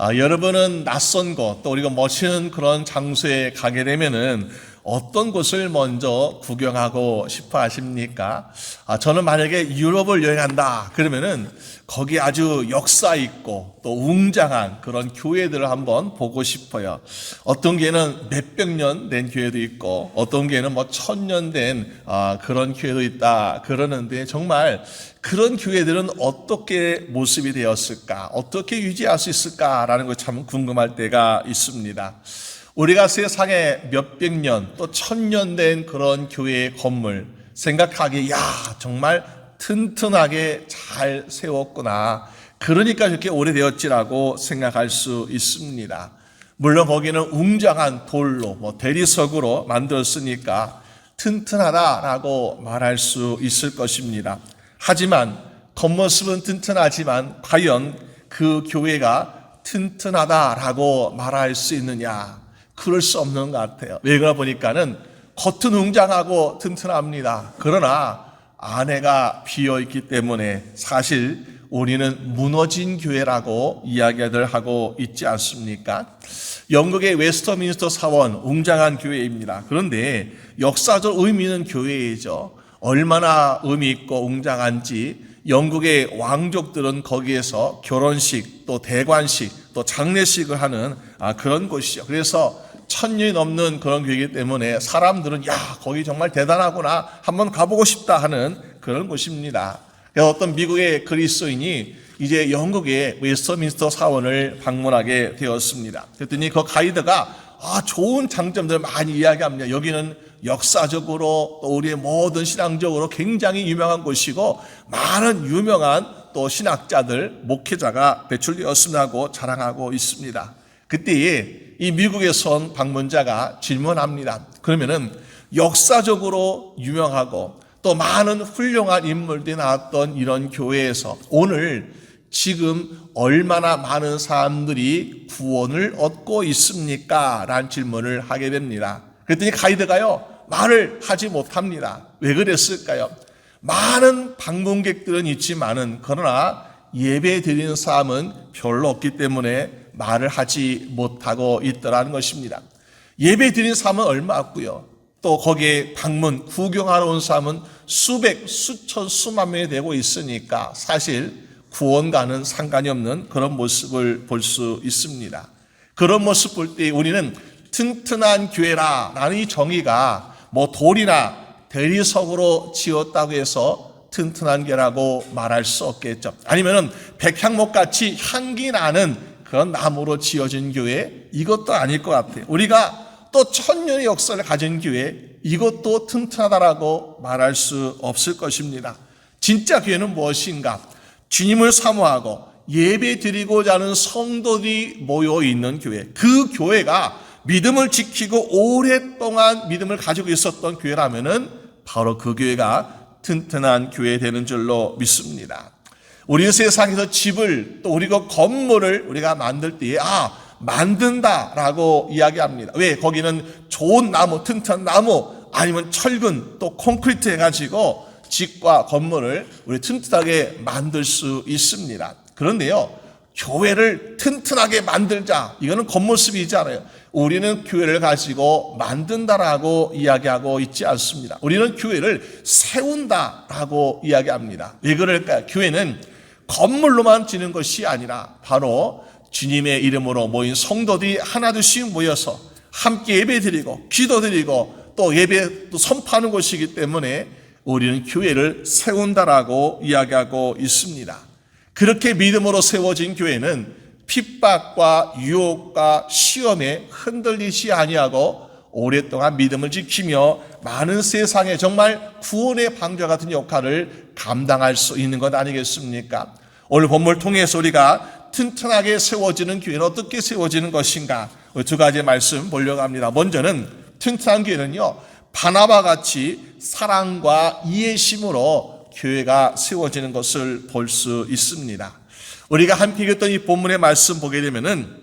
여러분은 낯선 곳, 또 우리가 멋있는 그런 장소에 가게 되면은 어떤 곳을 먼저 구경하고 싶어 하십니까? 저는 만약에 유럽을 여행한다 그러면은 거기 아주 역사 있고 또 웅장한 그런 교회들을 한번 보고 싶어요. 어떤 교회는 몇백 년 된 교회도 있고 어떤 교회는 뭐 1000년 된 그런 교회도 있다 그러는데, 정말 그런 교회들은 어떻게 모습이 되었을까, 어떻게 유지할 수 있을까라는 거 참 궁금할 때가 있습니다. 우리가 세상에 몇백 년 또 1000년 된 그런 교회의 건물 생각하기에 정말 튼튼하게 잘 세웠구나, 그러니까 이렇게 오래되었지라고 생각할 수 있습니다. 물론 거기는 웅장한 돌로 대리석으로 만들었으니까 튼튼하다라고 말할 수 있을 것입니다. 하지만 겉모습은 튼튼하지만 과연 그 교회가 튼튼하다라고 말할 수 있느냐? 그럴 수 없는 것 같아요. 왜 그러나 보니까는 겉은 웅장하고 튼튼합니다. 그러나 안에가 비어있기 때문에 사실 우리는 무너진 교회라고 이야기를 하고 있지 않습니까? 영국의 웨스터민스터 사원, 웅장한 교회입니다. 그런데 역사적 의미 있는 교회이죠. 얼마나 의미 있고 웅장한지 영국의 왕족들은 거기에서 결혼식, 또 대관식, 또 장례식을 하는 그런 곳이죠. 그래서 1000년이 넘는 그런 교회이기 때문에 사람들은 거기 정말 대단하구나, 한번 가보고 싶다 하는 그런 곳입니다. 어떤 미국의 그리스도인이 이제 영국의 웨스터민스터 사원을 방문하게 되었습니다. 그랬더니 그 가이드가 좋은 장점들을 많이 이야기합니다. 여기는 역사적으로 또 우리의 모든 신앙적으로 굉장히 유명한 곳이고 많은 유명한 또 신학자들, 목회자가 배출되었음이라고 자랑하고 있습니다. 그때에 이 미국에서 온 방문자가 질문합니다. 그러면은 역사적으로 유명하고 또 많은 훌륭한 인물들이 나왔던 이런 교회에서 오늘 지금 얼마나 많은 사람들이 구원을 얻고 있습니까? 라는 질문을 하게 됩니다. 그랬더니 가이드가요, 말을 하지 못합니다. 왜 그랬을까요? 많은 방문객들은 있지만은 그러나 예배 드리는 사람은 별로 없기 때문에 말을 하지 못하고 있더라는 것입니다. 예배 드리는 사람은 얼마 없고요. 또 거기에 방문, 구경하러 온 사람은 수백, 수천, 수만 명이 되고 있으니까 사실 구원과는 상관이 없는 그런 모습을 볼 수 있습니다. 그런 모습 볼 때 우리는 튼튼한 교회라는 이 정의가 돌이나 대리석으로 지었다고 해서 튼튼한 교회라고 말할 수 없겠죠. 아니면은 백향목같이 향기 나는 그런 나무로 지어진 교회, 이것도 아닐 것 같아요. 우리가 또 1000년의 역사를 가진 교회, 이것도 튼튼하다라고 말할 수 없을 것입니다. 진짜 교회는 무엇인가? 주님을 사모하고 예배 드리고자 하는 성도들이 모여 있는 교회, 그 교회가 믿음을 지키고 오랫동안 믿음을 가지고 있었던 교회라면은 바로 그 교회가 튼튼한 교회 되는 줄로 믿습니다. 우리 세상에서 집을 또 우리가 건물을 우리가 만들 때에 만든다라고 이야기합니다. 왜? 거기는 좋은 나무, 튼튼한 나무 아니면 철근 또 콘크리트 해가지고 집과 건물을 우리 튼튼하게 만들 수 있습니다. 그런데요, 교회를 튼튼하게 만들자, 이거는 겉모습이잖아요. 우리는 교회를 가지고 만든다라고 이야기하고 있지 않습니다. 우리는 교회를 세운다라고 이야기합니다. 왜 그럴까요? 교회는 건물로만 지는 것이 아니라 바로 주님의 이름으로 모인 성도들이 하나둘씩 모여서 함께 예배드리고 기도드리고 또 예배 또 선포하는 곳이기 때문에 우리는 교회를 세운다라고 이야기하고 있습니다. 그렇게 믿음으로 세워진 교회는 핍박과 유혹과 시험에 흔들리지 아니하고 오랫동안 믿음을 지키며 많은 세상에 정말 구원의 방주와 같은 역할을 감당할 수 있는 것 아니겠습니까? 오늘 본문을 통해서 우리가 튼튼하게 세워지는 교회는 어떻게 세워지는 것인가? 두 가지 말씀 보려고 합니다. 먼저는 튼튼한 교회는요, 바나바 같이 사랑과 이해심으로 교회가 세워지는 것을 볼 수 있습니다. 우리가 함께 읽었던 이 본문의 말씀 보게 되면은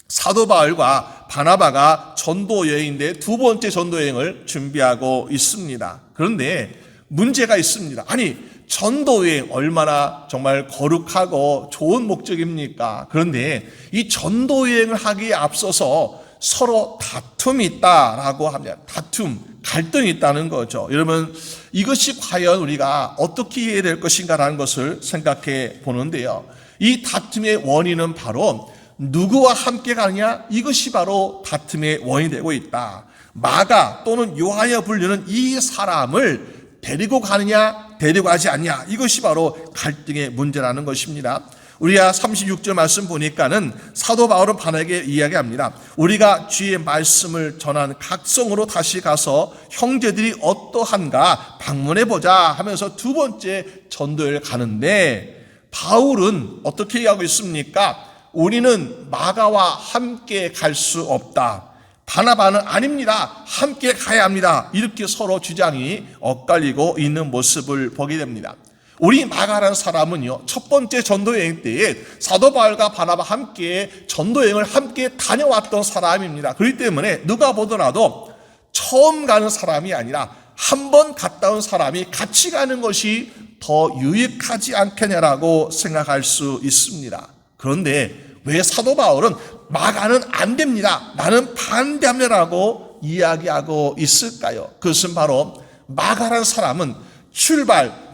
사도 바울과 바나바가 전도 여행인데 두 번째 전도 여행을 준비하고 있습니다. 그런데 문제가 있습니다. 아니, 전도여행 얼마나 정말 거룩하고 좋은 목적입니까? 그런데 이 전도여행을 하기에 앞서서 서로 다툼이 있다라고 합니다. 다툼, 갈등이 있다는 거죠. 여러분, 이것이 과연 우리가 어떻게 이해해야 될 것인가라는 것을 생각해 보는데요. 이 다툼의 원인은 바로 누구와 함께 가느냐? 이것이 바로 다툼의 원인이 되고 있다. 마가 또는 요한이라 불리는 이 사람을 데리고 가느냐, 데리고 가지 않냐, 이것이 바로 갈등의 문제라는 것입니다. 우리가 36절 말씀 보니까는 사도 바울은 바나에게 이야기합니다. 우리가 주의 말씀을 전한 각성으로 다시 가서 형제들이 어떠한가 방문해보자 하면서 두 번째 전도를 가는데, 바울은 어떻게 얘기하고 있습니까? 우리는 마가와 함께 갈 수 없다. 바나바는 아닙니다. 함께 가야 합니다. 이렇게 서로 주장이 엇갈리고 있는 모습을 보게 됩니다. 우리 마가라는 사람은요, 첫 번째 전도여행 때에 사도 바울과 바나바 함께 전도여행을 함께 다녀왔던 사람입니다. 그렇기 때문에 누가 보더라도 처음 가는 사람이 아니라 한 번 갔다 온 사람이 같이 가는 것이 더 유익하지 않겠냐라고 생각할 수 있습니다. 그런데 왜 사도 바울은 마가는 안 됩니다, 나는 반대합니다라고 이야기하고 있을까요? 그것은 바로 마가라는 사람은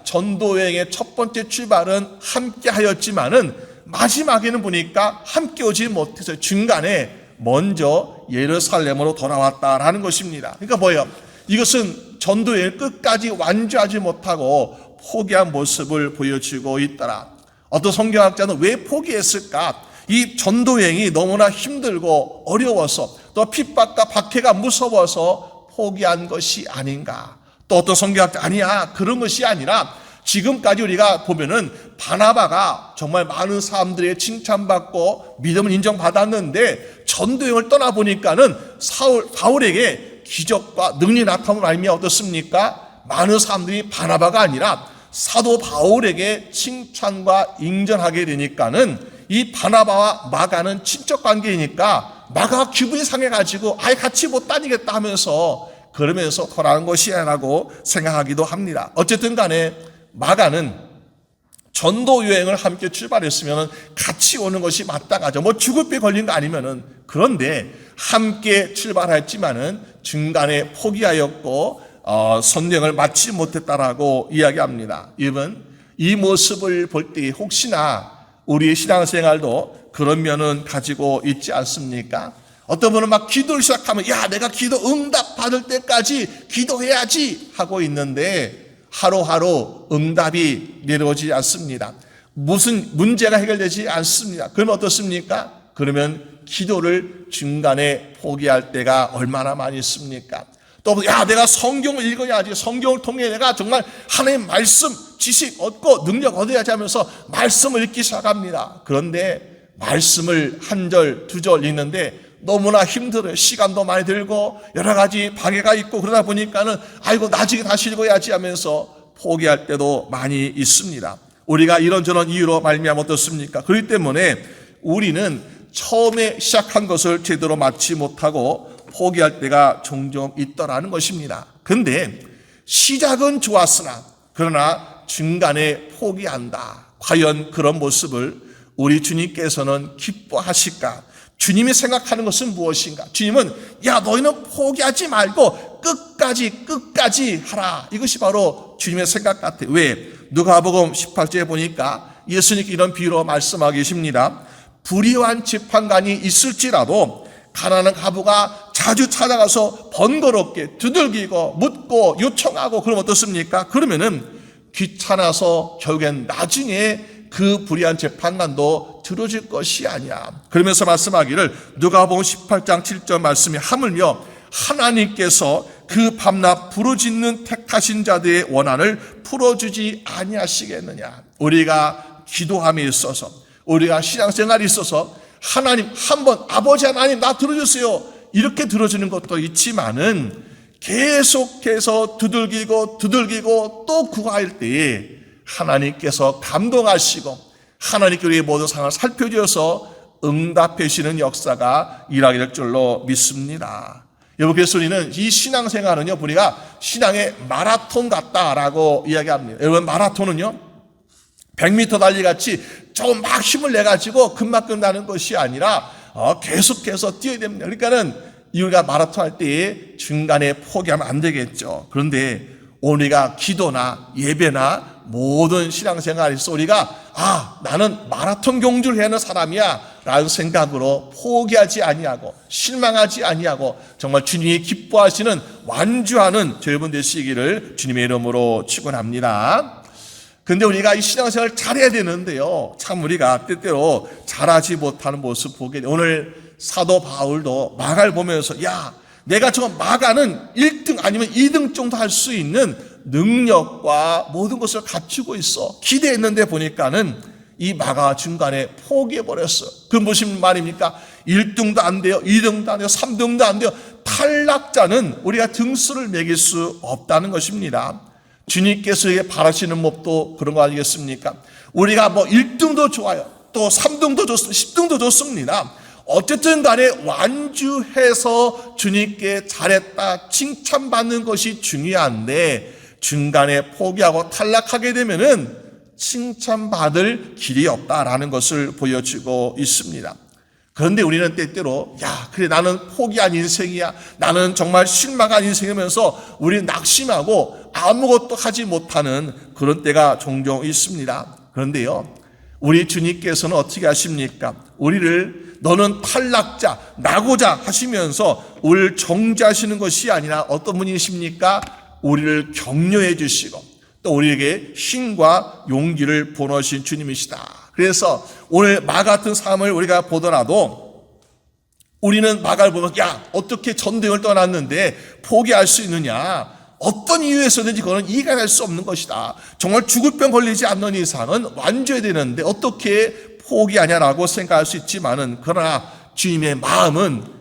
전도여행의 첫 번째 출발은 함께 하였지만은 마지막에는 보니까 함께 오지 못해서 중간에 먼저 예루살렘으로 돌아왔다라는 것입니다. 그러니까 뭐예요? 이것은 전도여행을 끝까지 완주하지 못하고 포기한 모습을 보여주고 있더라. 어떤 성경학자는 왜 포기했을까? 이 전도여행이 너무나 힘들고 어려워서, 또 핍박과 박해가 무서워서 포기한 것이 아닌가. 또 어떤 성경학자, 아니야, 그런 것이 아니라 지금까지 우리가 보면은 바나바가 정말 많은 사람들의 칭찬받고 믿음을 인정받았는데 전도여행을 떠나보니까는 바울에게 기적과 능력이 나타남을 알면 어떻습니까? 많은 사람들이 바나바가 아니라 사도 바울에게 칭찬과 인정하게 되니까는 이 바나바와 마가는 친척 관계이니까 마가가 기분이 상해가지고 아예 같이 못 다니겠다 하면서 그러면서 돌아간 것이라고 생각하기도 합니다. 어쨌든 간에 마가는 전도 여행을 함께 출발했으면 같이 오는 것이 마땅하죠. 뭐 죽을 배 걸린 거 아니면은. 그런데 함께 출발했지만은 중간에 포기하였고 선행을 마치지 못했다라고 이야기합니다. 여러분, 이 모습을 볼 때 혹시나 우리의 신앙생활도 그런 면은 가지고 있지 않습니까? 어떤 분은 막 기도를 시작하면 야, 내가 기도 응답 받을 때까지 기도해야지 하고 있는데 하루하루 응답이 내려오지 않습니다. 무슨 문제가 해결되지 않습니다. 그러면 어떻습니까? 그러면 기도를 중간에 포기할 때가 얼마나 많이 있습니까? 또 야, 내가 성경을 읽어야지, 성경을 통해 내가 정말 하나님의 말씀, 지식 얻고 능력 얻어야지 하면서 말씀을 읽기 시작합니다. 그런데 말씀을 한 절, 두 절 읽는데 너무나 힘들어요. 시간도 많이 들고 여러 가지 방해가 있고 그러다 보니까는 아이고 나중에 다시 읽어야지 하면서 포기할 때도 많이 있습니다. 우리가 이런저런 이유로 말미암아 어떻습니까? 그렇기 때문에 우리는 처음에 시작한 것을 제대로 마치 못하고 포기할 때가 종종 있더라는 것입니다. 그런데 시작은 좋았으나 그러나 중간에 포기한다. 과연 그런 모습을 우리 주님께서는 기뻐하실까? 주님이 생각하는 것은 무엇인가? 주님은 야, 너희는 포기하지 말고 끝까지 하라. 이것이 바로 주님의 생각 같아요. 왜? 누가복음 18절에 보니까 예수님께 이런 비유로 말씀하고 계십니다. 불의한 재판관이 있을지라도 가난한 가부가 자주 찾아가서 번거롭게 두들기고 묻고 요청하고 그러면 어떻습니까? 그러면은 귀찮아서 결국엔 나중에 그 불의한 재판관도 들어줄 것이 아니야. 그러면서 말씀하기를 누가복음 18장 7절 말씀이 하물며 하나님께서 그 밤낮 부르짖는 택하신 자들의 원한을 풀어주지 아니하시겠느냐. 우리가 기도함에 있어서, 우리가 신앙생활에 있어서 하나님 한번 아버지 하나님 나 들어주세요 이렇게 들어주는 것도 있지만은 계속해서 두들기고 또 구할 때에 하나님께서 감동하시고 하나님께 우리의 모든 상황을 살펴주셔서 응답해 주시는 역사가 일하게 될 줄로 믿습니다. 여러분, 그래서 우리는 이 신앙생활은요, 우리가 신앙의 마라톤 같다라고 이야기합니다. 여러분, 마라톤은요, 100m 달리같이 조금 막 힘을 내가지고 금방 끝나는 것이 아니라 계속해서 뛰어야 됩니다. 그러니까는 우리가 마라톤 할 때 중간에 포기하면 안 되겠죠. 그런데 우리가 기도나 예배나 모든 신앙생활에서 우리가 나는 마라톤 경주를 해야 하는 사람이야 라는 생각으로 포기하지 아니하고 실망하지 아니하고 정말 주님이 기뻐하시는 완주하는 여러분 되시기를 주님의 이름으로 축원합니다. 근데 우리가 이 신앙생활을 잘해야 되는데요, 참 우리가 때때로 잘하지 못하는 모습 보게 돼. 오늘 사도 바울도 마가를 보면서 내가 저 마가는 1등 아니면 2등 정도 할 수 있는 능력과 모든 것을 갖추고 있어 기대했는데 보니까는 이 마가 중간에 포기해버렸어요. 그 무슨 말입니까? 1등도 안 돼요, 2등도 안 돼요, 3등도 안 돼요. 탈락자는 우리가 등수를 매길 수 없다는 것입니다. 주님께서 바라시는 법도 그런 거 아니겠습니까? 우리가 1등도 좋아요, 또 3등도 좋습니다, 10등도 좋습니다. 어쨌든 간에 완주해서 주님께 잘했다 칭찬받는 것이 중요한데, 중간에 포기하고 탈락하게 되면은 칭찬받을 길이 없다라는 것을 보여주고 있습니다. 그런데 우리는 때때로 그래 나는 포기한 인생이야, 나는 정말 실망한 인생이면서 우리는 낙심하고 아무것도 하지 못하는 그런 때가 종종 있습니다. 그런데요, 우리 주님께서는 어떻게 하십니까? 우리를 너는 탈락자, 나고자 하시면서 우리를 정죄하시는 것이 아니라 어떤 분이십니까? 우리를 격려해 주시고 또 우리에게 힘과 용기를 보내신 주님이시다. 그래서 오늘 마 같은 삶을 우리가 보더라도 우리는 마가를 보면 어떻게 전쟁을 떠났는데 포기할 수 있느냐? 어떤 이유에서든지 그거는 이해가 될 수 없는 것이다. 정말 죽을 병 걸리지 않는 이상은 완주해야 되는데 어떻게 포기하냐라고 생각할 수 있지만은, 그러나 주님의 마음은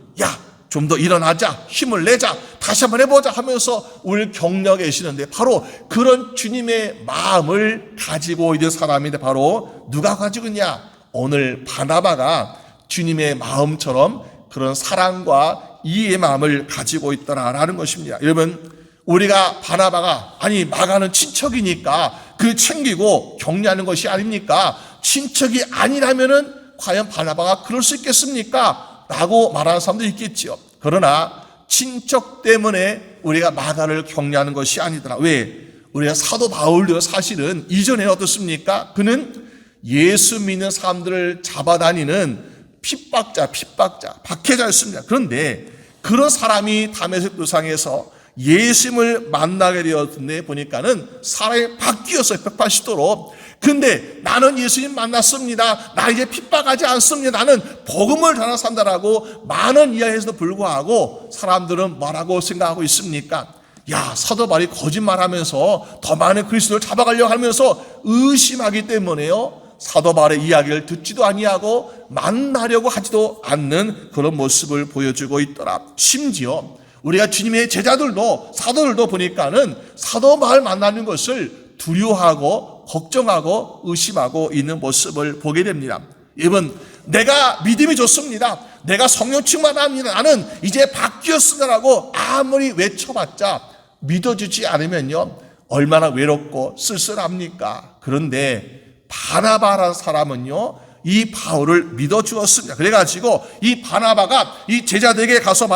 좀 더 일어나자, 힘을 내자, 다시 한번 해보자 하면서 우리를 격려해 주시는데, 바로 그런 주님의 마음을 가지고 있는 사람인데 바로 누가 가지고 있냐? 오늘 바나바가 주님의 마음처럼 그런 사랑과 이해의 마음을 가지고 있더라라는 것입니다. 여러분, 우리가 바나바가 마가는 친척이니까 그 챙기고 격려하는 것이 아닙니까? 친척이 아니라면은 과연 바나바가 그럴 수 있겠습니까? 라고 말하는 사람도 있겠지요. 그러나 친척 때문에 우리가 마가를 격려하는 것이 아니더라. 왜? 우리가 사도 바울도 사실은 이전에 어떻습니까? 그는 예수 믿는 사람들을 잡아다니는 핍박자, 박해자였습니다. 그런데 그런 사람이 다메섹 도상에서 예수님을 만나게 되었는데 보니까는 사람이 바뀌었어요. 180도로. 근데 나는 예수님 만났습니다, 나 이제 핍박하지 않습니다, 나는 복음을 전하는 사람다라고 많은 이야기에서도 불구하고 사람들은 뭐라고 생각하고 있습니까? 사도 바울이 거짓말하면서 더 많은 그리스도를 잡아가려고 하면서 의심하기 때문에요, 사도 바울의 이야기를 듣지도 아니하고 만나려고 하지도 않는 그런 모습을 보여주고 있더라. 심지어 우리가 주님의 제자들도 사도들도 보니까는 사도 바울 만나는 것을 두려워하고 걱정하고 의심하고 있는 모습을 보게 됩니다. 여러분, 내가 믿음이 좋습니다, 내가 성령 충만합니다, 나는 이제 바뀌었습니다라고 아무리 외쳐봤자 믿어주지 않으면요, 얼마나 외롭고 쓸쓸합니까? 그런데 바나바라는 사람은요, 이 바울을 믿어주었습니다. 그래가지고 이 바나바가 이 제자들에게 가서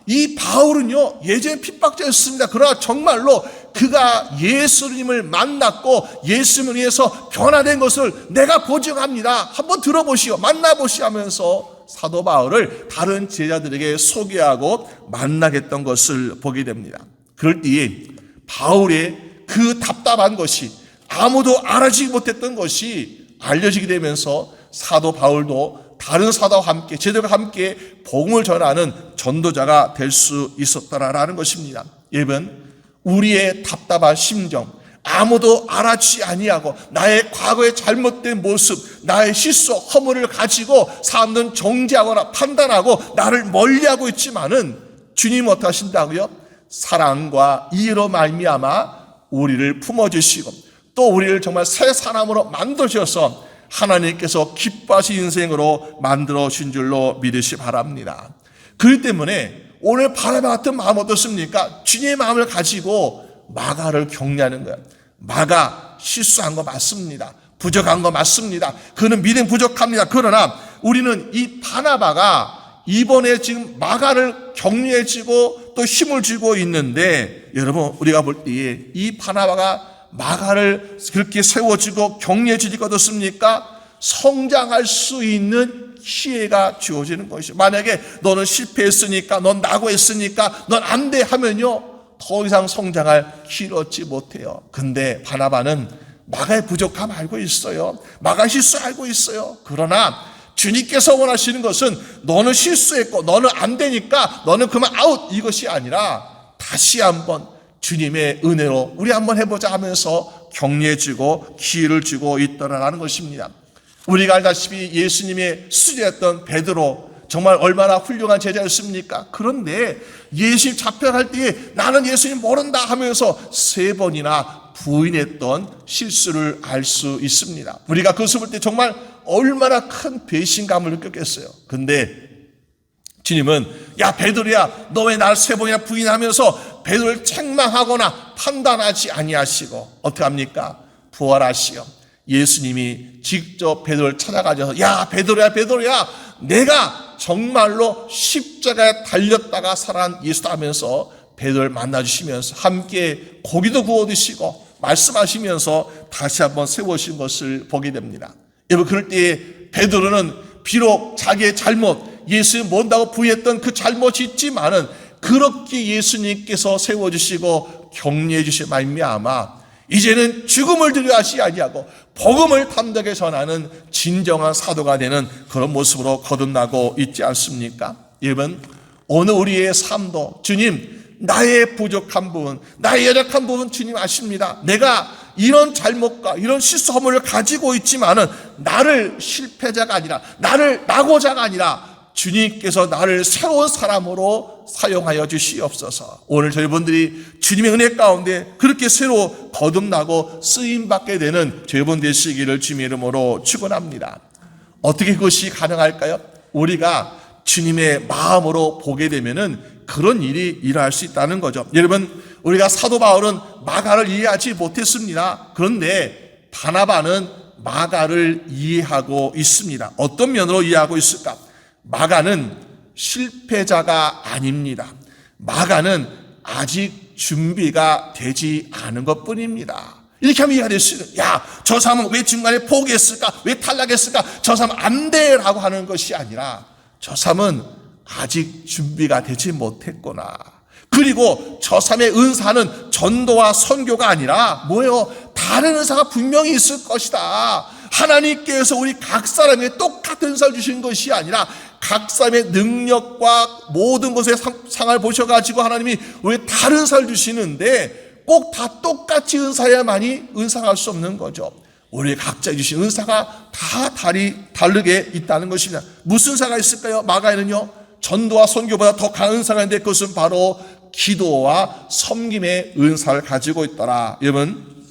이 바울은요, 예전에 핍박자였습니다. 그러나 정말로 그가 예수님을 만났고 예수님을 위해서 변화된 것을 내가 보증합니다, 한번 들어보시오, 만나보시오 하면서 사도 바울을 다른 제자들에게 소개하고 만나게 했던 것을 보게 됩니다. 그럴 때에 바울의 그 답답한 것이, 아무도 알아주지 못했던 것이 알려지게 되면서 사도 바울도 다른 사도와 함께, 제자들과 함께 복음을 전하는 전도자가 될 수 있었다라는 것입니다. 여러분, 우리의 답답한 심정, 아무도 알아주지 아니하고 나의 과거의 잘못된 모습, 나의 실수, 허물을 가지고 사람들은 정죄하거나 판단하고 나를 멀리하고 있지만은 주님 어떠하신다고요? 사랑과 이해로 말미암아 우리를 품어주시고 또 우리를 정말 새 사람으로 만드셔서 하나님께서 기뻐하신 인생으로 만들어 주신 줄로 믿으시 바랍니다. 그렇기 때문에 오늘 바나바 같은 마음 어떻습니까? 주님의 마음을 가지고 마가를 격려하는 거예요. 마가 실수한 거 맞습니다. 부족한 거 맞습니다. 그는 믿음 부족합니다. 그러나 우리는 이 바나바가 이번에 지금 마가를 격려해주고 또 힘을 주고 있는데, 여러분 우리가 볼 때에 이 바나바가 마가를 그렇게 세워주고 격려해 주니까 어떻습니까? 성장할 수 있는 기회가 주어지는 것이죠. 만약에 너는 실패했으니까, 넌 낙오했으니까, 넌 안 돼 하면요, 더 이상 성장할 기회를 얻지 못해요. 근데 바나바는 마가의 부족함 알고 있어요. 마가 실수 알고 있어요. 그러나 주님께서 원하시는 것은 너는 실수했고 너는 안 되니까 너는 그만 아웃, 이것이 아니라 다시 한번 주님의 은혜로 우리 한번 해보자 하면서 격려해주고 기회를 주고 있더라라는 것입니다. 우리가 알다시피 예수님의 수제였던 베드로, 정말 얼마나 훌륭한 제자였습니까? 그런데 예수님 잡혀갈 때에 나는 예수님 모른다 하면서 3번이나 부인했던 실수를 알 수 있습니다. 우리가 그것을 볼 때 정말 얼마나 큰 배신감을 느꼈겠어요. 근데 주님은 야 베드로야, 너 왜 나를 3번이나 부인하면서 베드로를 책망하거나 판단하지 아니하시고 어떻게 합니까? 부활하시어 예수님이 직접 베드로를 찾아가셔서 야 베드로야 베드로야, 내가 정말로 십자가에 달렸다가 살아난 예수다 하면서 베드로를 만나주시면서 함께 고기도 구워 드시고 말씀하시면서 다시 한번 세우신 것을 보게 됩니다. 여러분, 그럴 때에 베드로는 비록 자기의 잘못, 예수님 모른다고 부인했던 그 잘못이 있지만은 그렇게 예수님께서 세워주시고 격려해 주신 말미암아 이제는 죽음을 두려워하지 아니하고 복음을 담대하게 전하는 진정한 사도가 되는 그런 모습으로 거듭나고 있지 않습니까? 여러분, 오늘 우리의 삶도 주님, 나의 부족한 부분, 나의 연약한 부분 주님 아십니다. 내가 이런 잘못과 이런 실수 허물을 가지고 있지만은 나를 실패자가 아니라, 나를 낙오자가 아니라 주님께서 나를 새로운 사람으로 사용하여 주시옵소서. 오늘 저희분들이 주님의 은혜 가운데 그렇게 새로 거듭나고 쓰임받게 되는 저희분 되시기를 주님의 이름으로 축원합니다. 어떻게 그것이 가능할까요? 우리가 주님의 마음으로 보게 되면은 그런 일이 일어날 수 있다는 거죠. 여러분, 우리가 사도 바울은 마가를 이해하지 못했습니다. 그런데 바나바는 마가를 이해하고 있습니다. 어떤 면으로 이해하고 있을까? 마가는 실패자가 아닙니다. 마가는 아직 준비가 되지 않은 것 뿐입니다. 이렇게 하면 이해가 될 수 있어요. 야, 저 사람은 왜 중간에 포기했을까? 왜 탈락했을까? 저 사람은 안 돼! 라고 하는 것이 아니라 저 사람은 아직 준비가 되지 못했구나. 그리고 저 사람의 은사는 전도와 선교가 아니라 뭐예요? 다른 은사가 분명히 있을 것이다. 하나님께서 우리 각 사람에게 똑같은 은사를 주신 것이 아니라 각 사람의 능력과 모든 것의 상을 보셔가지고 하나님이 우리 다른 은사를 주시는데 꼭 다 똑같이 은사야만이 은사할 수 없는 거죠. 우리 각자 주신 은사가 다 다르게 있다는 것입니다. 무슨 은사가 있을까요? 마가에는요, 전도와 선교보다 더 강한 은사가 있는데 그것은 바로 기도와 섬김의 은사를 가지고 있더라. 여러분,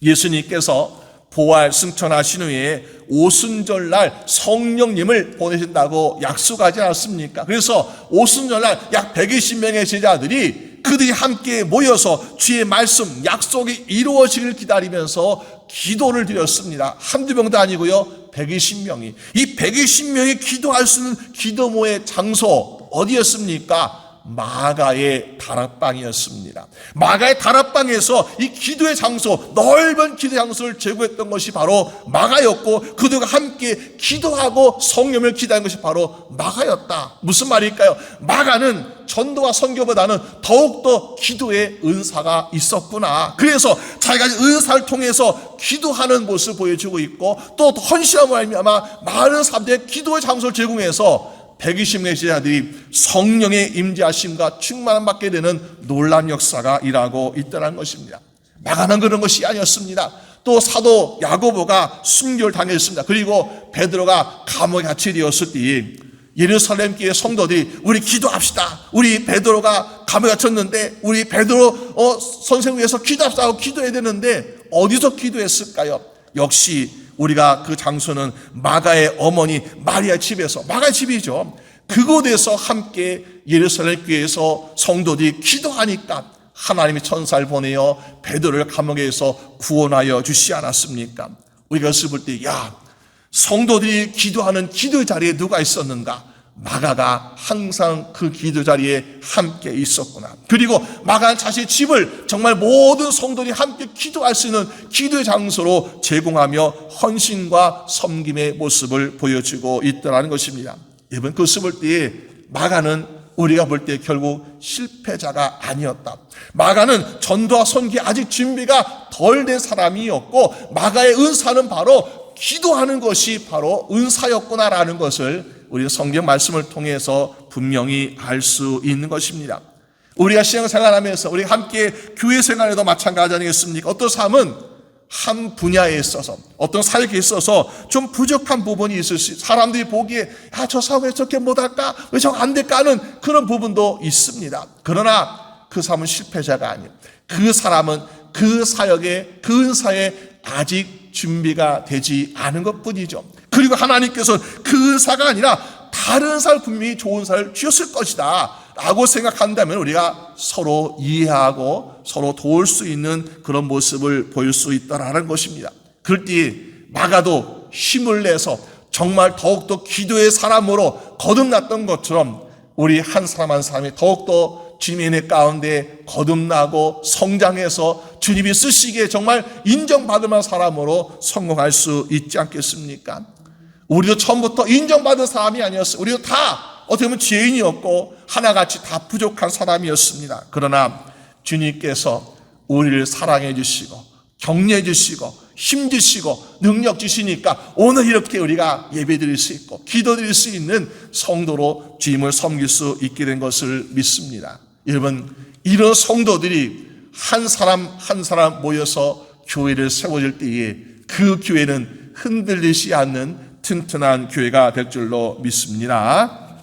예수님께서 부활 승천하신 후에 오순절날 성령님을 보내신다고 약속하지 않았습니까? 그래서 오순절날 약 120명의 제자들이 그들이 함께 모여서 주의 말씀, 약속이 이루어지기를 기다리면서 기도를 드렸습니다. 한두 명도 아니고요, 120명이. 이 120명이 기도할 수 있는 기도모의 장소 어디였습니까? 마가의 다락방이었습니다. 마가의 다락방에서 이 기도의 장소, 넓은 기도의 장소를 제공했던 것이 바로 마가였고, 그들과 함께 기도하고 성령을 기다린 것이 바로 마가였다. 무슨 말일까요? 마가는 전도와 선교보다는 더욱더 기도의 은사가 있었구나. 그래서 자기가 은사를 통해서 기도하는 모습을 보여주고 있고, 또 헌신함을 알미암아 많은 사람들의 기도의 장소를 제공해서 120명의 제자들이 성령의 임재하심과 충만함 받게 되는 놀라운 역사가 일하고 있다는 것입니다. 마가는 그런 것이 아니었습니다. 또 사도 야고보가 순교를 당했습니다. 그리고 베드로가 감옥에 갇히되었을 때 예루살렘 교회 성도들이 우리 기도합시다. 우리 베드로가 감옥에 갇혔는데 우리 베드로 선생 위해서 기도합시다 하고 기도해야 되는데 어디서 기도했을까요? 역시 우리가 그 장소는 마가의 어머니 마리아 집에서, 마가의 집이죠. 그곳에서 함께 예루살렘 교회에서 성도들이 기도하니까 하나님이 천사를 보내어 베드로를 감옥에서 구원하여 주시지 않았습니까? 우리가 그것을 볼 때 성도들이 기도하는 기도 자리에 누가 있었는가? 마가가 항상 그 기도 자리에 함께 있었구나. 그리고 마가는 자신의 집을 정말 모든 성도들이 함께 기도할 수 있는 기도의 장소로 제공하며 헌신과 섬김의 모습을 보여주고 있더라는 것입니다. 여러분, 그것을 볼 때에 마가는 우리가 볼 때 결국 실패자가 아니었다. 마가는 전도와 선교에 아직 준비가 덜 된 사람이었고, 마가의 은사는 바로 기도하는 것이 바로 은사였구나라는 것을 우리 성경 말씀을 통해서 분명히 알 수 있는 것입니다. 우리가 신앙생활하면서 우리 함께 교회 생활에도 마찬가지 아니겠습니까? 어떤 사람은 한 분야에 있어서, 어떤 사역에 있어서 좀 부족한 부분이 있을 수 있어요. 사람들이 보기에 저 사람 왜 저렇게 못할까? 왜 저거 안 될까? 하는 그런 부분도 있습니다. 그러나 그 사람은 실패자가 아니에요. 그 사람은 그 사역에, 그 은사에 아직 준비가 되지 않은 것뿐이죠. 그리고 하나님께서 그 은사가 아니라 다른 은사를 분명히 좋은 은사를 주셨을 것이다 라고 생각한다면 우리가 서로 이해하고 서로 도울 수 있는 그런 모습을 보일 수 있다라는 것입니다. 그럴 때 마가도 힘을 내서 정말 더욱더 기도의 사람으로 거듭났던 것처럼 우리 한 사람 한 사람이 더욱더 주님의 은혜 가운데 거듭나고 성장해서 주님이 쓰시기에 정말 인정받을 만한 사람으로 성공할 수 있지 않겠습니까? 우리도 처음부터 인정받은 사람이 아니었어요. 우리도 다 어떻게 보면 죄인이었고 하나같이 다 부족한 사람이었습니다. 그러나 주님께서 우리를 사랑해 주시고 격려해 주시고 힘 주시고 능력 주시니까 오늘 이렇게 우리가 예배 드릴 수 있고 기도 드릴 수 있는 성도로 주님을 섬길 수 있게 된 것을 믿습니다. 여러분, 이런 성도들이 한 사람 한 사람 모여서 교회를 세워질 때에 그 교회는 흔들리지 않는 튼튼한 교회가 될 줄로 믿습니다.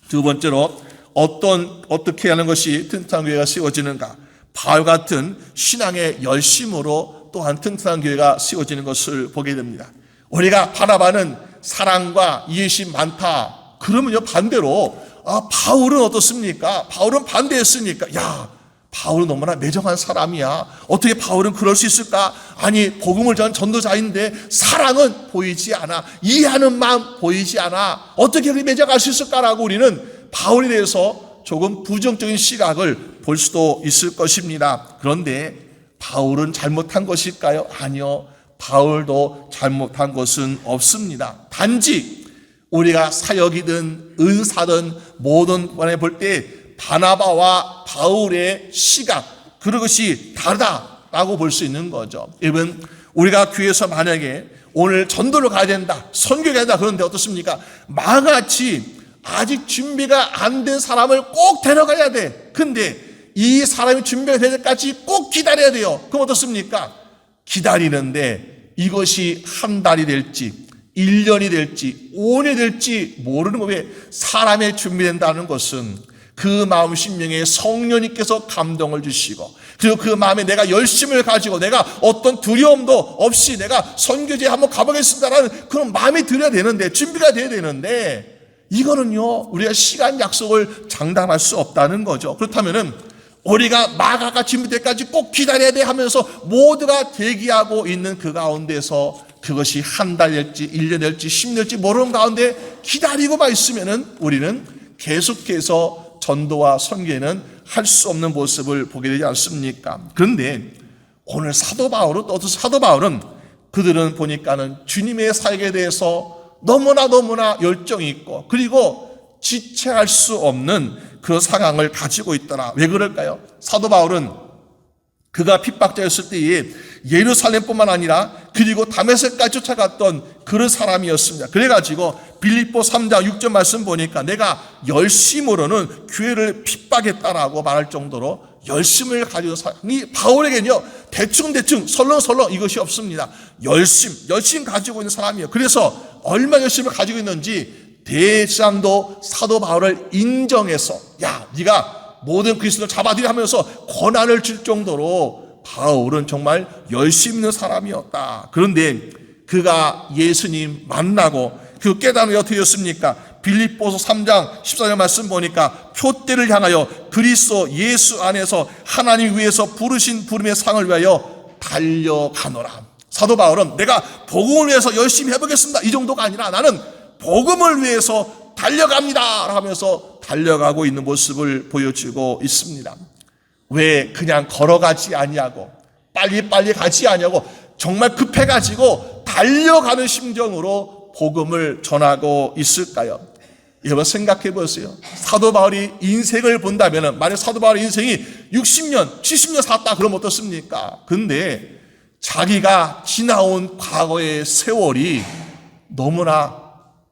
두 번째로 어떻게 하는 것이 튼튼한 교회가 세워지는가? 바울 같은 신앙의 열심으로 또한 튼튼한 교회가 세워지는 것을 보게 됩니다. 우리가 바라봐는 사랑과 이해심 많다. 그러면요, 반대로 바울은 어떻습니까? 바울은 반대했으니까 바울은 너무나 매정한 사람이야. 어떻게 바울은 그럴 수 있을까? 아니, 복음을 전한 전도자인데 사랑은 보이지 않아. 이해하는 마음 보이지 않아. 어떻게 그렇게 매정할 수 있을까라고 우리는 바울에 대해서 조금 부정적인 시각을 볼 수도 있을 것입니다. 그런데 바울은 잘못한 것일까요? 아니요. 바울도 잘못한 것은 없습니다. 단지 우리가 사역이든 은사든 모든 번에 볼 때 바나바와 바울의 시각, 그것이 다르다라고 볼 수 있는 거죠. 여러분, 우리가 교회에서 만약에 오늘 전도를 가야 된다, 선교를 가야 된다, 그런데 어떻습니까? 마같이 아직 준비가 안 된 사람을 꼭 데려가야 돼. 근데 이 사람이 준비가 될 때까지 꼭 기다려야 돼요. 그럼 어떻습니까? 기다리는데 이것이 한 달이 될지 1년이 될지 5년이 될지 모르는 거. 왜? 사람의 준비된다는 것은 그 마음 심령에 성령님께서 감동을 주시고, 그리고 그 마음에 내가 열심을 가지고 내가 어떤 두려움도 없이 내가 선교지에 한번 가보겠습니다라는 그런 마음이 들어야 되는데, 준비가 돼야 되는데, 이거는요 우리가 시간 약속을 장담할 수 없다는 거죠. 그렇다면은 우리가 마가가 준비될 때까지 꼭 기다려야 돼 하면서 모두가 대기하고 있는 그 가운데서 그것이 한 달 될지 1년 될지 10년 될지 모르는 가운데 기다리고만 있으면은 우리는 계속해서 전도와 선교에는 할 수 없는 모습을 보게 되지 않습니까? 그런데 오늘 사도 바울은 그들은 보니까는 주님의 사역에 대해서 너무나 열정이 있고, 그리고 지체할 수 없는 그런 상황을 가지고 있더라. 왜 그럴까요? 사도 바울은 그가 핍박자였을 때에 예루살렘뿐만 아니라 그리고 다메섹까지 쫓아갔던 그런 사람이었습니다. 그래가지고 빌립보 3장 6절 말씀 보니까 내가 열심으로는 교회를 핍박했다라고 말할 정도로 열심을 가지고 사람이, 바울에게는요 대충 설렁설렁 이것이 없습니다. 열심 가지고 있는 사람이에요. 그래서 얼마나 열심을 가지고 있는지 대제사장도 사도 바울을 인정해서 네가 모든 그리스도를 잡아들이 하면서 권한을 줄 정도로 바울은 정말 열심 있는 사람이었다. 그런데 그가 예수님 만나고 그 깨달음이 어떻게 되었습니까? 빌립보서 3장 14절 말씀 보니까 표대를 향하여 그리스도 예수 안에서 하나님 위에서 부르신 부름의 상을 위하여 달려가노라. 사도 바울은 내가 복음을 위해서 열심히 해보겠습니다, 이 정도가 아니라 나는 복음을 위해서 달려갑니다 하면서 달려가고 있는 모습을 보여주고 있습니다. 왜 그냥 걸어가지 아니하고 빨리빨리 가지 아니하고 정말 급해가지고 달려가는 심정으로 복음을 전하고 있을까요? 여러분 생각해 보세요. 사도 바울이 인생을 본다면, 만약 사도 바울의 인생이 60년, 70년 살았다 그러면 어떻습니까? 근데 자기가 지나온 과거의 세월이 너무나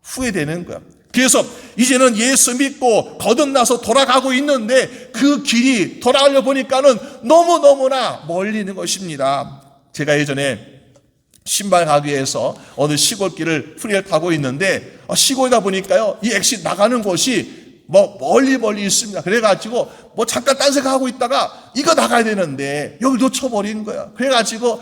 후회되는 거야. 그래서 이제는 예수 믿고 거듭나서 돌아가고 있는데 그 길이 돌아가려 보니까는 너무너무나 멀리 있는 것입니다. 제가 예전에 신발 가게에서 어느 시골길을 프리를 타고 있는데 시골이다 보니까요, 이 엑시 나가는 곳이 멀리 있습니다. 그래가지고 잠깐 딴 생각하고 있다가 이거 나가야 되는데 여기 놓쳐버린 거야. 그래가지고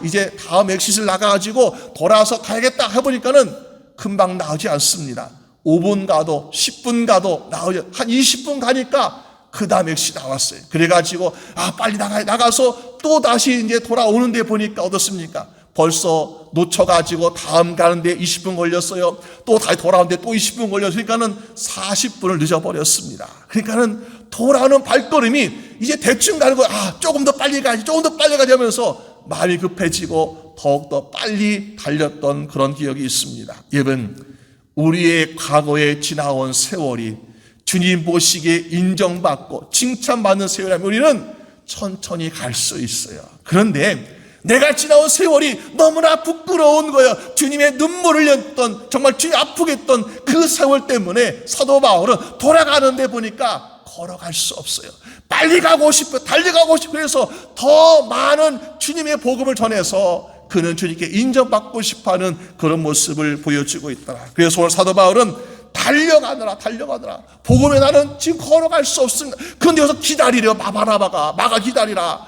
이제 다음 엑시를 나가가지고 돌아서 가야겠다 해보니까는 금방 나오지 않습니다. 5분 가도 10분 가도 나오지, 한 20분 가니까 그 다음 엑시 나왔어요. 그래가지고 빨리 나가서 또 다시 이제 돌아오는데 보니까 어떻습니까? 벌써 놓쳐가지고 다음 가는데 20분 걸렸어요. 또 다시 돌아오는데 또 20분 걸렸으니까는 40분을 늦어버렸습니다. 그러니까는 돌아오는 발걸음이 이제 대충 가는 거야. 조금 더 빨리 가지 하면서 마음이 급해지고 더욱더 빨리 달렸던 그런 기억이 있습니다. 여러분, 우리의 과거에 지나온 세월이 주님 보시기에 인정받고 칭찬받는 세월이라면 우리는 천천히 갈 수 있어요. 그런데 내가 지나온 세월이 너무나 부끄러운 거예요. 주님의 눈물을 흘렸던, 정말 주님 아프게 했던 그 세월 때문에 사도 바울은 돌아가는데 보니까 걸어갈 수 없어요. 빨리 가고 싶어요. 달려가고 싶어요. 그래서 더 많은 주님의 복음을 전해서 그는 주님께 인정받고 싶어하는 그런 모습을 보여주고 있더라. 그래서 오늘 사도 바울은 달려가느라 복음에 나는 지금 걸어갈 수 없습니다. 그런데 여기서 기다리려. 마가 기다리라.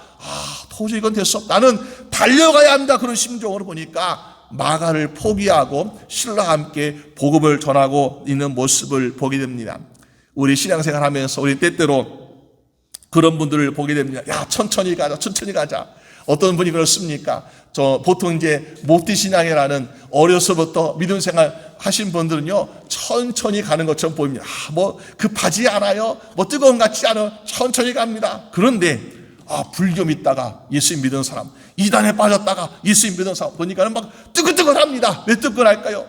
도저히 이건 될 수 없다. 나는 달려가야 한다. 그런 심정으로 보니까 마가를 포기하고 신라와 함께 복음을 전하고 있는 모습을 보게 됩니다. 우리 신앙생활 하면서 우리 때때로 그런 분들을 보게 됩니다. 천천히 가자. 어떤 분이 그렇습니까? 보통 이제 모티 신앙이라는 어려서부터 믿음 생활 하신 분들은요, 천천히 가는 것처럼 보입니다. 급하지 않아요. 뜨거운 것 같지 않아요. 천천히 갑니다. 그런데 불교 믿다가 예수님 믿은 사람, 이단에 빠졌다가 예수님 믿은 사람 보니까는 막 뜨끈뜨끈합니다. 왜 뜨끈할까요?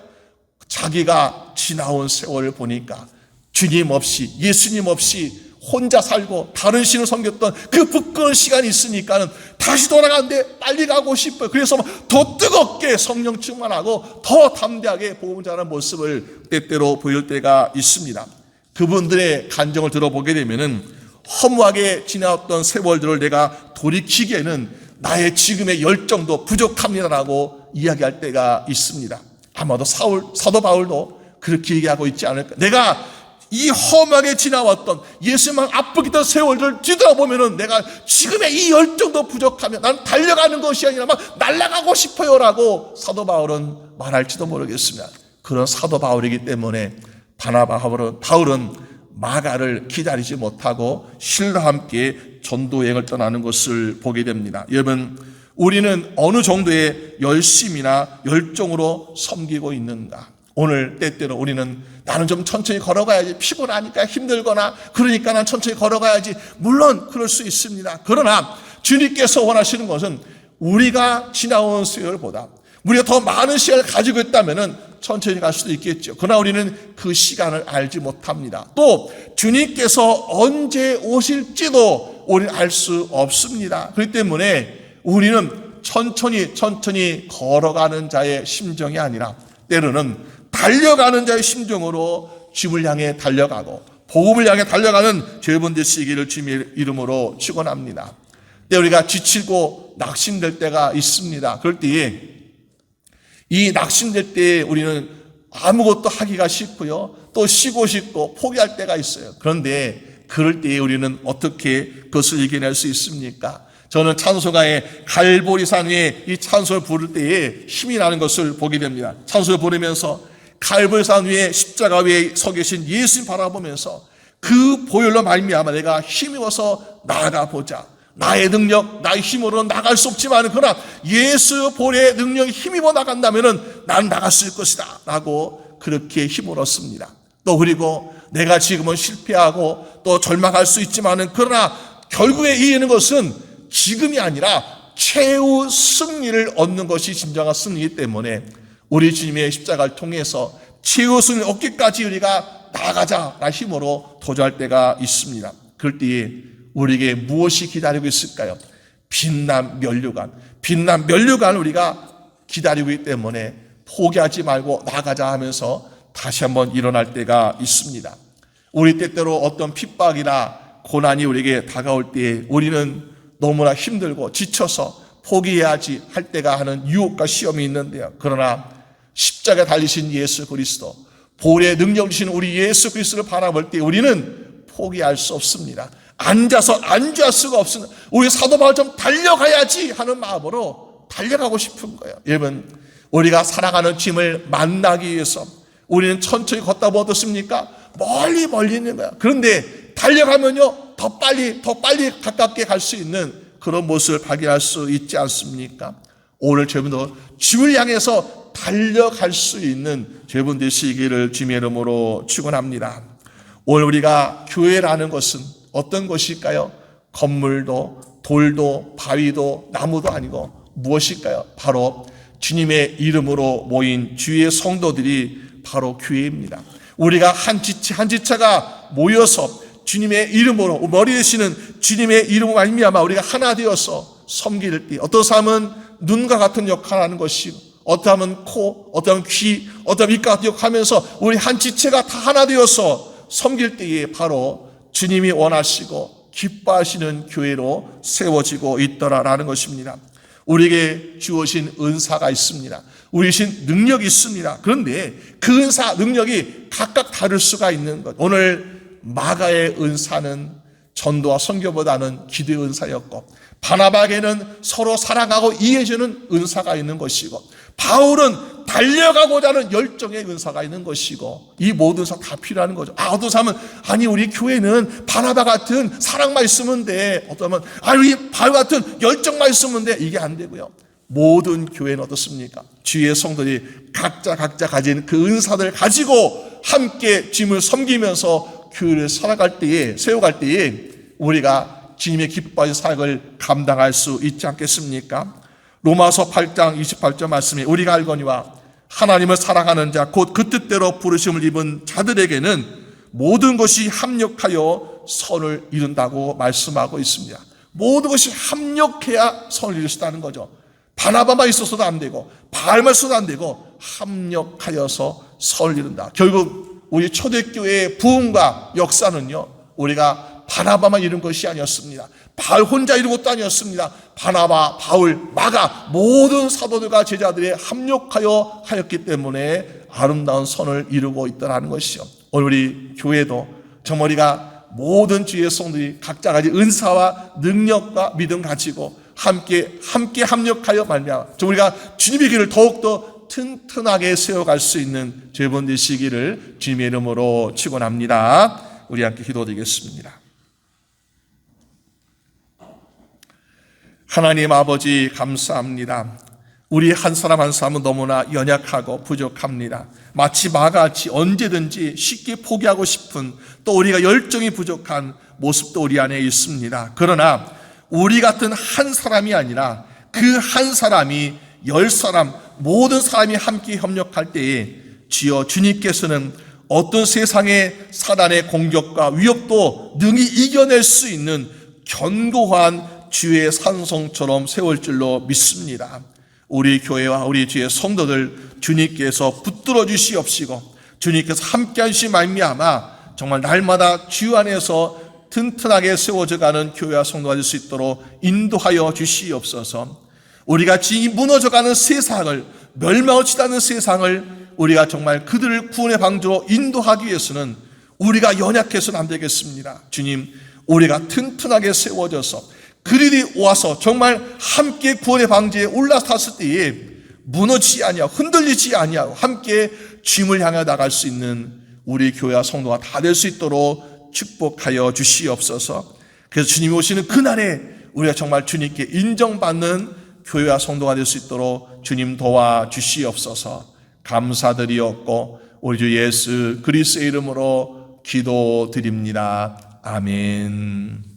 자기가 지나온 세월을 보니까 주님 없이, 예수님 없이 혼자 살고 다른 신을 섬겼던 그 부끄러운 시간이 있으니까는 다시 돌아가는데 빨리 가고 싶어요. 그래서 더 뜨겁게 성령 충만하고 더 담대하게 복음 전하는 모습을 때때로 보일 때가 있습니다. 그분들의 간정을 들어보게 되면은 허무하게 지나왔던 세월들을 내가 돌이키기에는 나의 지금의 열정도 부족합니다라고 이야기할 때가 있습니다. 아마도 사도 바울도 그렇게 얘기하고 있지 않을까. 내가 이 험하게 지나왔던 예수님만 아프게 했던 세월들을 뒤돌아보면은 내가 지금의 이 열정도 부족하면 나는 달려가는 것이 아니라 막 날아가고 싶어요라고 사도 바울은 말할지도 모르겠습니다. 그런 사도 바울이기 때문에 바울은 마가를 기다리지 못하고 신라와 함께 전도 여행을 떠나는 것을 보게 됩니다. 여러분, 우리는 어느 정도의 열심이나 열정으로 섬기고 있는가? 오늘 때때로 우리는 나는 좀 천천히 걸어가야지, 피곤하니까 힘들거나 그러니까 난 천천히 걸어가야지. 물론 그럴 수 있습니다. 그러나 주님께서 원하시는 것은 우리가 지나온 세월보다 우리가 더 많은 시간을 가지고 있다면 천천히 갈 수도 있겠죠. 그러나 우리는 그 시간을 알지 못합니다. 또 주님께서 언제 오실지도 우리는 알 수 없습니다. 그렇기 때문에 우리는 천천히 걸어가는 자의 심정이 아니라 때로는 달려가는 자의 심정으로 주님을 향해 달려가고 복음을 향해 달려가는 여러분 되시기를 주님의 이름으로 축원합니다. 때 우리가 지치고 낙심될 때가 있습니다. 그럴 때에 이 낙심될 때에 우리는 아무것도 하기가 싫고요, 또 쉬고 싶고 포기할 때가 있어요. 그런데 그럴 때에 우리는 어떻게 그것을 이겨낼 수 있습니까? 저는 찬송가의 갈보리산 위에 이 찬송을 부를 때에 힘이 나는 것을 보게 됩니다. 찬송을 부르면서 갈보리산 위에 십자가 위에 서 계신 예수님 바라보면서 그 보혈로 말미암아 내가 힘입어서 나아가 보자. 나의 능력, 나의 힘으로는 나갈 수 없지만 그러나 예수 보혈의 능력이 힘입어 나간다면 난 나갈 수 있을 것이다 라고 그렇게 힘을 얻습니다. 또 그리고 내가 지금은 실패하고 또 절망할 수 있지만 그러나 결국에 이기는 것은 지금이 아니라 최후 승리를 얻는 것이 진정한 승리이기 때문에 우리 주님의 십자가를 통해서 최후 승리를 얻기까지 우리가 나아가자라는 힘으로 도전할 때가 있습니다. 그럴 때에 우리에게 무엇이 기다리고 있을까요? 빛난 면류관 우리가 고기다리고 있기 때문에 포기하지 말고 나가자 하면서 다시 한번 일어날 때가 있습니다. 우리 때때로 어떤 핍박이나 고난이 우리에게 다가올 때에 우리는 너무나 힘들고 지쳐서 포기해야지 할 때가 하는 유혹과 시험이 있는데요. 그러나 십자가에 달리신 예수 그리스도, 보혈의 능력을 주신 우리 예수 그리스도를 바라볼 때 우리는 포기할 수 없습니다. 앉아서 안주할 수가 없습니다. 우리 사도 바울 좀 달려가야지 하는 마음으로 달려가고 싶은 거예요. 여러분, 우리가 사랑하는 주님을 만나기 위해서 우리는 천천히 걷다 보면 어떻습니까? 멀리 있는 거야. 그런데 달려가면요 더 빨리 가깝게 갈 수 있는 그런 모습을 발견할 수 있지 않습니까? 오늘 여러분도 주를 향해서 달려갈 수 있는 여러분 되시기를 주님의 이름으로 축원합니다. 오늘 우리가 교회라는 것은 어떤 것일까요? 건물도 돌도 바위도 나무도 아니고 무엇일까요? 바로 주님의 이름으로 모인 주의 성도들이 바로 교회입니다. 우리가 한 지체가 모여서 주님의 이름으로 머리 되시는 주님의 이름으로 말미암아 우리가 하나 되어서 섬길 때 어떤 사람은 눈과 같은 역할을 하는 것이고 어떤 사람은 코, 어떤 사람은 귀, 어떤 사람은 입과 같은 역할을 하면서 우리 한 지체가 다 하나 되어서 섬길 때에 바로 주님이 원하시고 기뻐하시는 교회로 세워지고 있더라라는 것입니다. 우리에게 주어진 은사가 있습니다. 우리신 능력이 있습니다. 그런데 그 은사, 능력이 각각 다를 수가 있는 것. 오늘 마가의 은사는 전도와 선교보다는 기도의 은사였고 바나바에게는 서로 사랑하고 이해해주는 은사가 있는 것이고 바울은 달려가고자 하는 열정의 은사가 있는 것이고 이 모든 은사 다 필요한 거죠. 어떤 사람은 아니 우리 교회는 바나바 같은 사랑만 있으면 돼. 어떤 사람은 우리 바울 같은 열정만 있으면 돼. 이게 안 되고요. 모든 교회는 어떻습니까? 주의 성도들이 각자 가진 그 은사들을 가지고 함께 주님을 섬기면서 교회를 세워갈 때에 우리가 주님의 기뻐하신 사역을 감당할 수 있지 않겠습니까? 로마서 8장 28절 말씀에 우리가 알거니와 하나님을 사랑하는 자 곧 그 뜻대로 부르심을 입은 자들에게는 모든 것이 합력하여 선을 이룬다고 말씀하고 있습니다. 모든 것이 합력해야 선을 이룰 수 있다는 거죠. 바나바만 있어서도 안 되고 바알만 있어도 안 되고 합력하여서 선을 이룬다. 결국 우리 초대교회의 부흥과 역사는요 우리가 바나바만 이룬 것이 아니었습니다. 바울 혼자 이룬 것도 아니었습니다. 바나바, 바울, 마가 모든 사도들과 제자들이 합력하여 하였기 때문에 아름다운 선을 이루고 있다는 것이죠. 오늘 우리 교회도 정말 우리가 모든 주의 성도들이 각자 가진 은사와 능력과 믿음 가지고 함께 합력하여 말미암아 우리가 주님의 길을 더욱더 튼튼하게 세워갈 수 있는 여러분 되시기를 주님의 이름으로 축원합니다. 우리 함께 기도드리겠습니다. 하나님 아버지 감사합니다. 우리 한 사람 한 사람은 너무나 연약하고 부족합니다. 마치 마가같이 언제든지 쉽게 포기하고 싶은 또 우리가 열정이 부족한 모습도 우리 안에 있습니다. 그러나 우리 같은 한 사람이 아니라 그 한 사람이 10사람 모든 사람이 함께 협력할 때에 주여 주님께서는 어떤 세상의 사단의 공격과 위협도 능히 이겨낼 수 있는 견고한 주의 산성처럼 세울 줄로 믿습니다. 우리 교회와 우리 주의 성도들 주님께서 붙들어 주시옵시고 주님께서 함께 하시니 말미암아 정말 날마다 주 안에서 튼튼하게 세워져가는 교회와 성도가 될 수 있도록 인도하여 주시옵소서. 우리가 지금 무너져가는 세상을 멸망을 치닫는 세상을 우리가 정말 그들을 구원의 방주로 인도하기 위해서는 우리가 연약해서는 안 되겠습니다. 주님, 우리가 튼튼하게 세워져서 그들이 와서 정말 함께 구원의 방지에 올라탔을 때에 무너지지 아니하고 흔들리지 아니하고 함께 주님을 향해 나갈 수 있는 우리 교회와 성도가 다 될 수 있도록 축복하여 주시옵소서. 그래서 주님이 오시는 그날에 우리가 정말 주님께 인정받는 교회와 성도가 될 수 있도록 주님 도와주시옵소서. 감사드리옵고 우리 주 예수 그리스도의 이름으로 기도드립니다. 아멘.